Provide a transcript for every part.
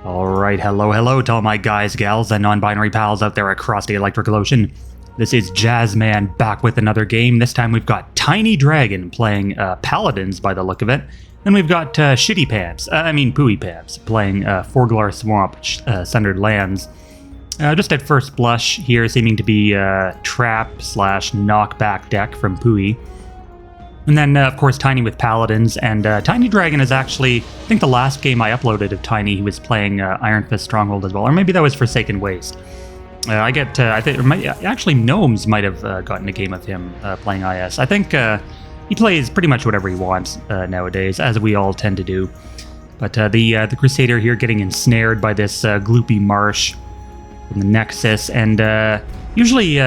Alright, hello to all my guys, gals, and non-binary pals out there across the electrical ocean. This is Jazzman back with another game. This time we've got TinyDragon playing Paladins by the look of it. Then we've got pooipants playing Forglar Swamp Sundered Lands. Just at first blush here, seeming to be trap/knockback deck from Pooey. And then, of course, Tiny with Paladins, and TinyDragon is actually, I think the last game I uploaded of Tiny, he was playing Iron Fist Stronghold as well, or maybe that was Forsaken Waste. I think, actually, Gnomes might have gotten a game of him playing IS. I think he plays pretty much whatever he wants nowadays, as we all tend to do. But the Crusader here getting ensnared by this gloopy marsh from the Nexus, and usually,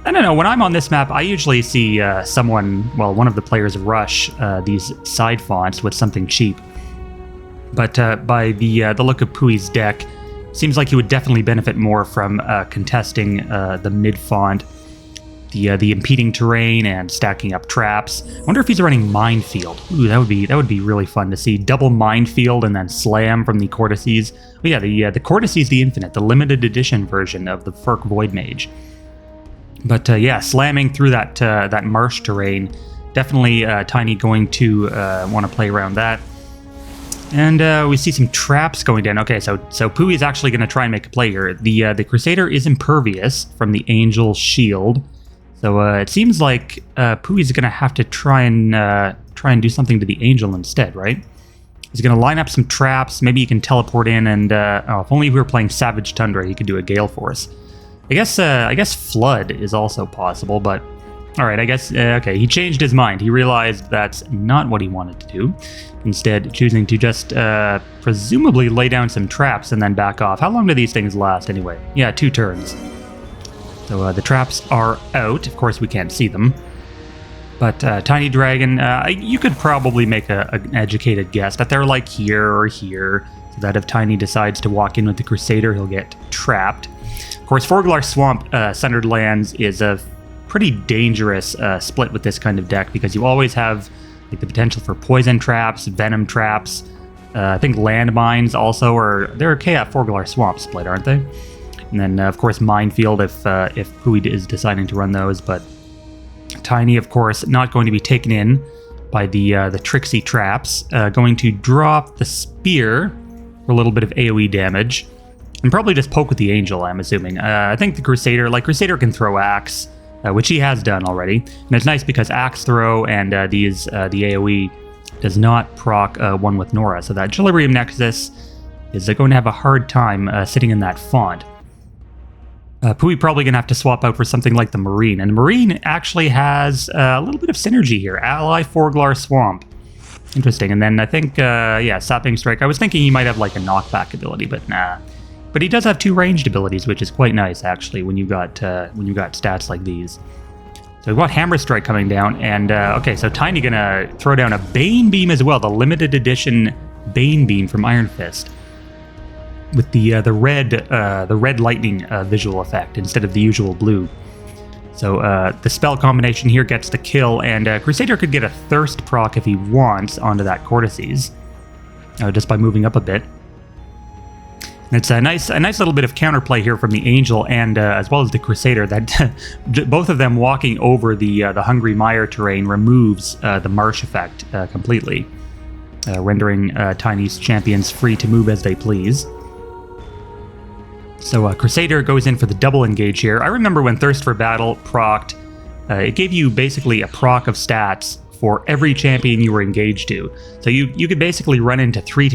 I don't know, when I'm on this map, I usually see one of the players rush these side fonts with something cheap. But by the look of Pooey's deck, seems like he would definitely benefit more from contesting the mid font, the impeding terrain, and stacking up traps. I wonder if he's running Minefield. Ooh, that would be really fun to see. Double Minefield and then Slam from the Cortices. Oh yeah, the Cortices the Infinite, the limited edition version of the Ferk Void Mage. But yeah, slamming through that marsh terrain, definitely Tiny going to want to play around that. And we see some traps going down. Okay, so Pooey is actually going to try and make a play here. The Crusader is impervious from the Angel Shield, so it seems like Pooey's going to have to try and do something to the Angel instead, right? He's going to line up some traps. Maybe he can teleport in, and if only we were playing Savage Tundra, he could do a Gale Force. I guess Flood is also possible, but alright, I guess, okay, he changed his mind. He realized that's not what he wanted to do. Instead, choosing to just presumably lay down some traps and then back off. How long do these things last anyway? Yeah, 2 turns. So the traps are out. Of course, we can't see them. But TinyDragon, you could probably make an educated guess that they're like here or here, so that if Tiny decides to walk in with the Crusader, he'll get trapped. Of course, Forglar Swamp Sundered Lands is a pretty dangerous split with this kind of deck, because you always have like the potential for poison traps, venom traps. I think landmines also they're okay at Forglar Swamp split, aren't they? And then of course Minefield if Pooey is deciding to run those. But Tiny, of course, not going to be taken in by the tricksy traps. Going to drop the spear for a little bit of AoE damage. And probably just poke with the Angel, I'm assuming. I think the Crusader can throw Axe, which he has done already. And it's nice because Axe Throw and the AoE does not proc one with Nora. So that Gillibrium Nexus is going to have a hard time sitting in that font. Pooey probably going to have to swap out for something like the Marine. And the Marine actually has a little bit of synergy here. Ally Forglar Swamp. Interesting. And then I think, Sapping Strike. I was thinking he might have like a knockback ability, but nah. But he does have 2 ranged abilities, which is quite nice, actually, when you got stats like these. So we've got Hammer Strike coming down, and okay, so Tiny gonna throw down a Bane Beam as well, the limited edition Bane Beam from Iron Fist, with the red lightning visual effect instead of the usual blue. So the spell combination here gets the kill, and Crusader could get a Thirst proc if he wants onto that Cortices, just by moving up a bit. It's a nice little bit of counterplay here from the Angel and as well as the Crusader, that both of them walking over the Hungry Mire terrain removes the marsh effect completely, rendering Tiny's champions free to move as they please. So Crusader goes in for the double engage here. I remember when Thirst for Battle procced, it gave you basically a proc of stats for every champion you were engaged to. So you could basically run into three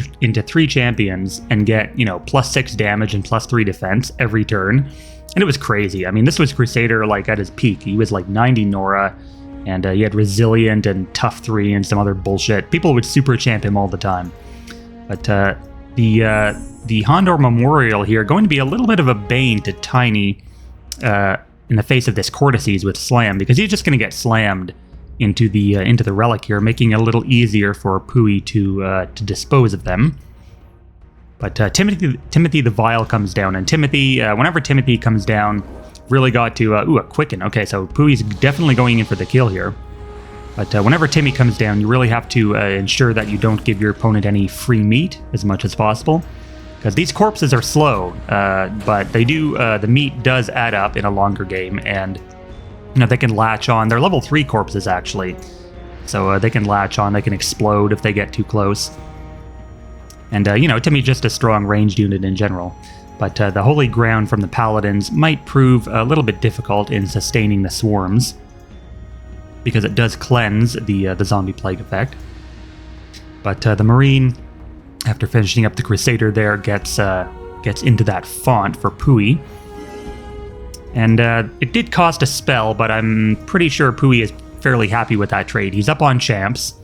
champions and get, +6 damage and +3 defense every turn. And it was crazy. I mean, this was Crusader like at his peak. He was like 90 Nora, and he had Resilient and Tough 3 and some other bullshit. People would super champ him all the time. But the Hondor Memorial here going to be a little bit of a bane to Tiny in the face of this Cortices with Slam, because he's just going to get slammed into the relic here, making it a little easier for Pooey to dispose of them. But Timothy the Vile comes down, and Timothy, whenever Timothy comes down, really got to a Quicken. Okay, so Pooey's definitely going in for the kill here. But whenever Timmy comes down, you really have to ensure that you don't give your opponent any free meat as much as possible. because these corpses are slow, but they do. The meat does add up in a longer game, and they can latch on. They're level 3 corpses actually, so they can latch on. They can explode if they get too close. And Timmy's just a strong ranged unit in general. But the Holy Ground from the Paladins might prove a little bit difficult in sustaining the swarms, because it does cleanse the zombie plague effect. But the Marine, after finishing up the Crusader there, gets into that font for Pooey. And it did cost a spell, but I'm pretty sure Pooey is fairly happy with that trade. He's up on champs,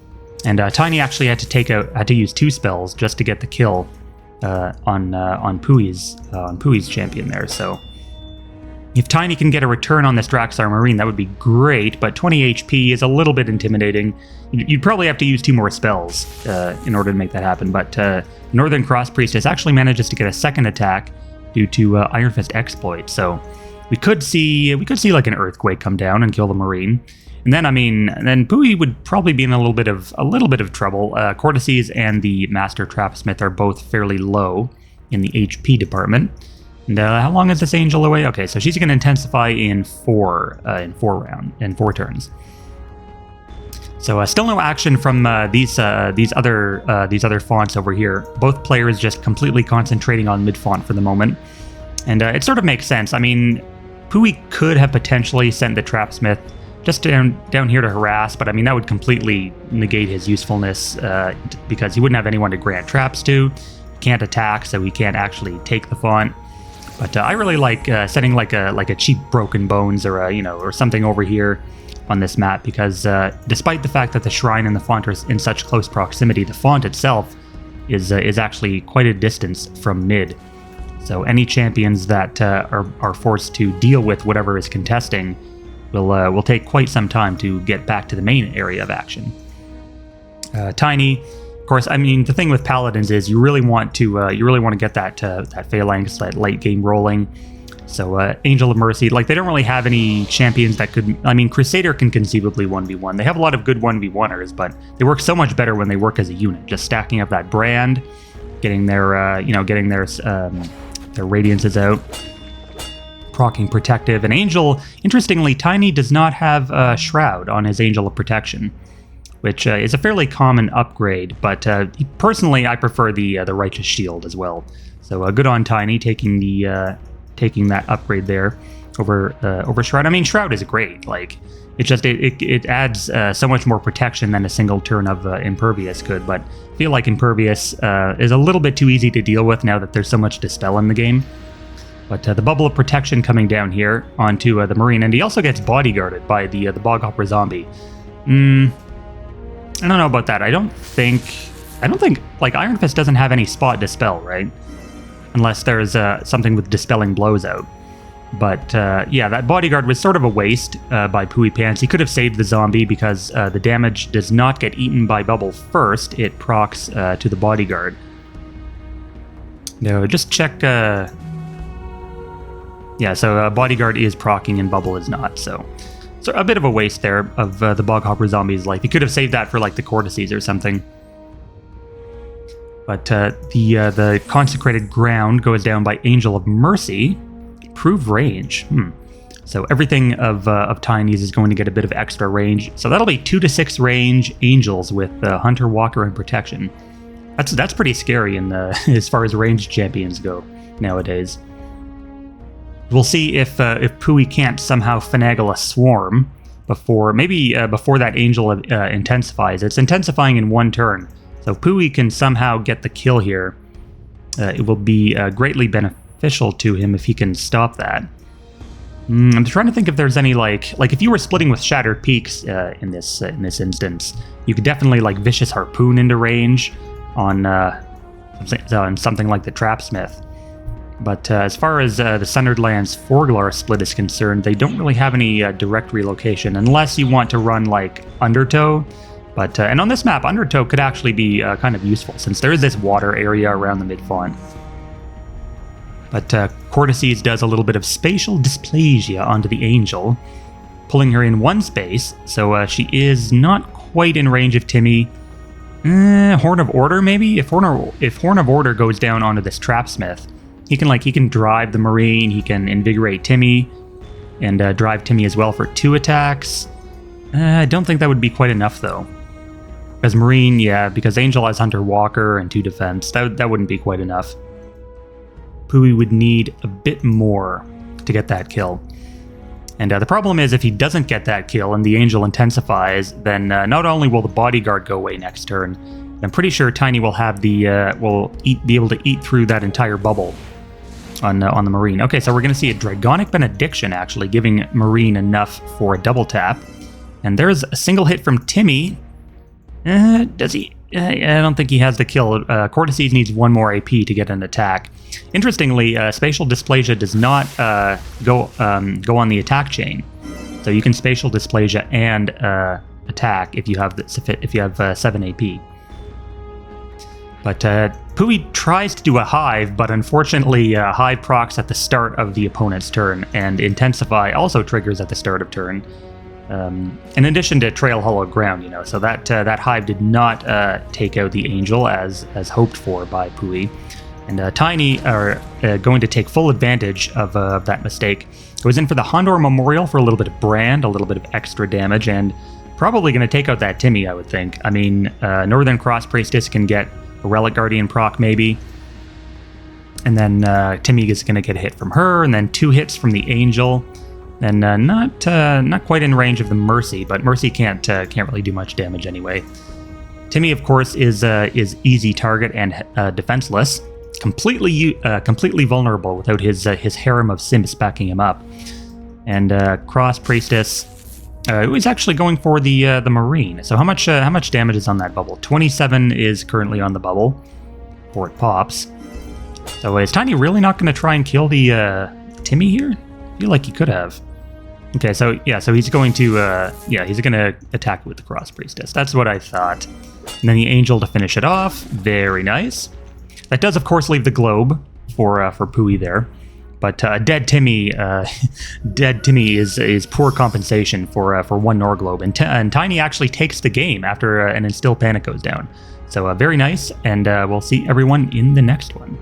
and Tiny actually had to use 2 spells just to get the kill on Pooey's champion there. So if Tiny can get a return on this Draxar Marine, that would be great, but 20 HP is a little bit intimidating. You'd probably have to use 2 more spells in order to make that happen, but Northern Cross Priestess actually manages to get a second attack due to Iron Fist exploit, so we could see like an Earthquake come down and kill the Marine. And then, then Pooey would probably be in a little bit of trouble. Cortices and the Master Trapsmith are both fairly low in the HP department. And how long is this Angel away? Okay, so she's going to intensify in 4 turns. So still no action from these other fonts over here. Both players just completely concentrating on mid font for the moment, and it sort of makes sense. Pooey could have potentially sent the Trapsmith just down here to harass, but that would completely negate his usefulness because he wouldn't have anyone to grant traps to. He can't attack, so he can't actually take the font. But I really like setting like a cheap Broken Bones or something over here on this map, because despite the fact that the shrine and the font are in such close proximity, the font itself is actually quite a distance from mid. So any champions that are forced to deal with whatever is contesting will take quite some time to get back to the main area of action. Tiny, of course, the thing with Paladins is you really want to get that phalanx, that late game rolling. So Angel of Mercy, they don't really have any champions that could. Crusader can conceivably 1v1. They have a lot of good 1v1ers, but they work so much better when they work as a unit. Just stacking up that brand, getting their radiances out, proccing protective. And Angel, interestingly, Tiny does not have Shroud on his Angel of Protection, which is a fairly common upgrade, but personally I prefer the Righteous Shield as well. So good on Tiny taking that upgrade there over Shroud. Shroud is great. It adds so much more protection than a single turn of Impervious could, but I feel like Impervious is a little bit too easy to deal with now that there's so much Dispel in the game. But the Bubble of Protection coming down here onto the Marine, and he also gets bodyguarded by the Boghopper Zombie. I don't know about that. I don't think Iron Fist doesn't have any spot Dispel, right? Unless there's something with Dispelling Blows out. But yeah, that bodyguard was sort of a waste by pooipants. He could have saved the zombie because the damage does not get eaten by Bubble first. It procs to the bodyguard. No, just check. Yeah, so bodyguard is proccing and Bubble is not. So a bit of a waste there of the Boghopper Zombie's life. He could have saved that for the Cortices or something. But the Consecrated Ground goes down by Angel of Mercy. Improve range. So everything of Tiny's is going to get a bit of extra range. So that'll be 2 to 6 range Angels with Hunter, Walker, and Protection. That's pretty scary in as far as ranged champions go nowadays. We'll see if Pooey can't somehow finagle a swarm before that Angel intensifies. It's intensifying in 1 turn. So Pooey can somehow get the kill here. It will be greatly beneficial to him if he can stop that. I'm trying to think if there's any if you were splitting with Shattered Peaks in this instance, you could definitely Vicious Harpoon into range on something like the Trapsmith. But as far as the Sundered Lands Forglar split is concerned, they don't really have any direct relocation unless you want to run Undertow. But and on this map, Undertow could actually be kind of useful since there is this water area around the mid-font. But Cortices does a little bit of spatial dysplasia onto the Angel, pulling her in 1 space, so she is not quite in range of Timmy. Horn of Order, maybe? If Horn of Order goes down onto this Trapsmith, he can drive the Marine, he can invigorate Timmy, and drive Timmy as well for 2 attacks. I don't think that would be quite enough, though. Because Marine, yeah, because Angel has Hunter Walker and 2 defense. That wouldn't be quite enough. Pooey would need a bit more to get that kill. And the problem is, if he doesn't get that kill and the Angel intensifies, then not only will the Bodyguard go away next turn, I'm pretty sure Tiny will have the be able to eat through that entire bubble on the Marine. Okay, so we're going to see a Dragonic Benediction actually giving Marine enough for a double tap, and there's a single hit from Timmy. Does he? I don't think he has the kill. Cortices needs 1 more AP to get an attack. Interestingly, Spatial Dysplasia does not go on the attack chain, so you can Spatial Dysplasia and attack if you have 7 AP. But Pooey tries to do a Hive, but unfortunately Hive procs at the start of the opponent's turn, and Intensify also triggers at the start of turn. In addition to Trail Hollow Ground, so that Hive did not take out the Angel as hoped for by Pooey. And Tiny are going to take full advantage of that mistake. Goes in for the Hondor Memorial for a little bit of brand, a little bit of extra damage, and probably going to take out that Timmy, I would think. I mean, Northern Cross Priestess can get a Relic Guardian proc, maybe. And then Timmy is going to get a hit from her, and then 2 hits from the Angel. And not quite in range of the Mercy, but Mercy can't really do much damage anyway. Timmy, of course, is easy target and defenseless, completely vulnerable without his harem of simps backing him up. And Cross Priestess, is actually going for the Marine. So how much damage is on that bubble? 27 is currently on the bubble before it pops. So is Tiny really not going to try and kill the Timmy here? I feel like he could have. Okay, so he's going to he's going to attack with the Cross Priestess. That's what I thought. And then the Angel to finish it off. Very nice. That does, of course, leave the Globe for Pooey there. But dead Timmy is poor compensation for 1 Norglobe, and Tiny actually takes the game after an Instill Panic goes down. So very nice, and we'll see everyone in the next one.